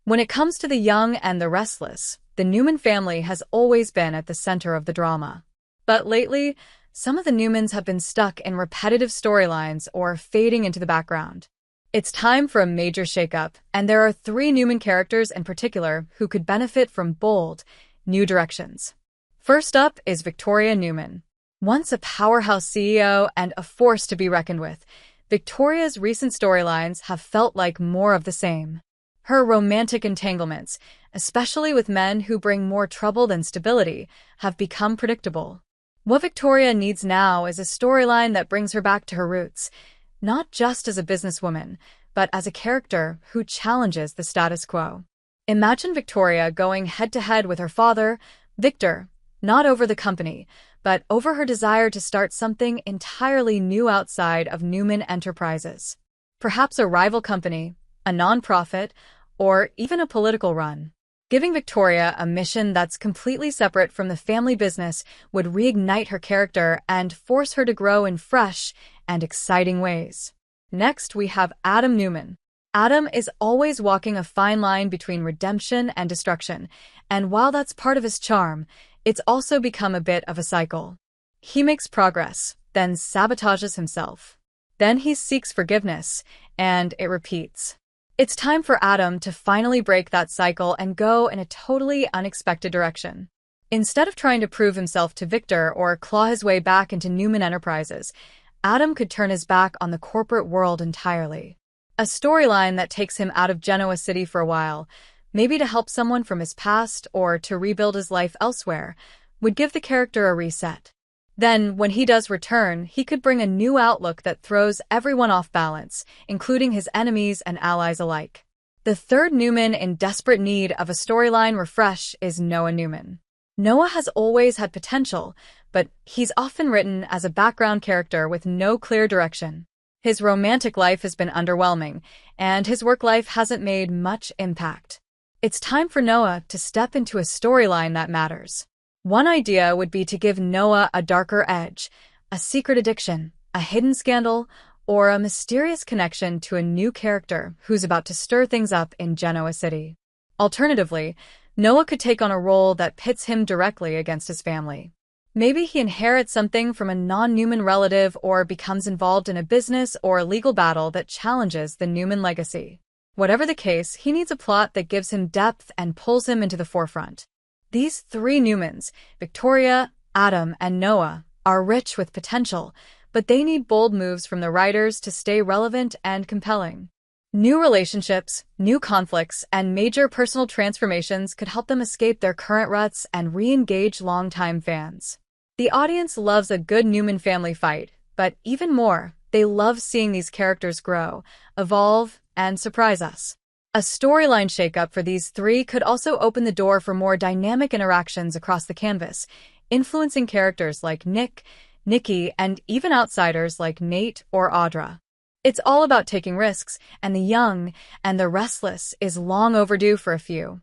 When it comes to the young and the restless, the Newman family has always been at the center of the drama. But lately, some of the Newmans have been stuck in repetitive storylines or fading into the background. It's time for a major shakeup, and there are three Newman characters in particular who could benefit from bold, new directions. First up is Victoria Newman. Once a powerhouse CEO and a force to be reckoned with, Victoria's recent storylines have felt like more of the same. Her romantic entanglements, especially with men who bring more trouble than stability, have become predictable. What Victoria needs now is a storyline that brings her back to her roots, not just as a businesswoman, but as a character who challenges the status quo. Imagine Victoria going head-to-head with her father, Victor, not over the company, but over her desire to start something entirely new outside of Newman Enterprises. Perhaps a rival company, a nonprofit, or even a political run. Giving Victoria a mission that's completely separate from the family business would reignite her character and force her to grow in fresh and exciting ways. Next, we have Adam Newman. Adam is always walking a fine line between redemption and destruction, and while that's part of his charm, it's also become a bit of a cycle. He makes progress, then sabotages himself. Then he seeks forgiveness, and it repeats. It's time for Adam to finally break that cycle and go in a totally unexpected direction. Instead of trying to prove himself to Victor or claw his way back into Newman Enterprises, Adam could turn his back on the corporate world entirely. A storyline that takes him out of Genoa City for a while, maybe to help someone from his past or to rebuild his life elsewhere, would give the character a reset. Then, when he does return, he could bring a new outlook that throws everyone off balance, including his enemies and allies alike. The third Newman in desperate need of a storyline refresh is Noah Newman. Noah has always had potential, but he's often written as a background character with no clear direction. His romantic life has been underwhelming, and his work life hasn't made much impact. It's time for Noah to step into a storyline that matters. One idea would be to give Noah a darker edge, a secret addiction, a hidden scandal, or a mysterious connection to a new character who's about to stir things up in Genoa City. Alternatively, Noah could take on a role that pits him directly against his family. Maybe he inherits something from a non-Newman relative or becomes involved in a business or a legal battle that challenges the Newman legacy. Whatever the case, he needs a plot that gives him depth and pulls him into the forefront. These three Newmans, Victoria, Adam, and Noah, are rich with potential, but they need bold moves from the writers to stay relevant and compelling. New relationships, new conflicts, and major personal transformations could help them escape their current ruts and re-engage longtime fans. The audience loves a good Newman family fight, but even more, they love seeing these characters grow, evolve, and surprise us. A storyline shakeup for these three could also open the door for more dynamic interactions across the canvas, influencing characters like Nick, Nikki, and even outsiders like Nate or Audra. It's all about taking risks, and the young and the restless is long overdue for a few.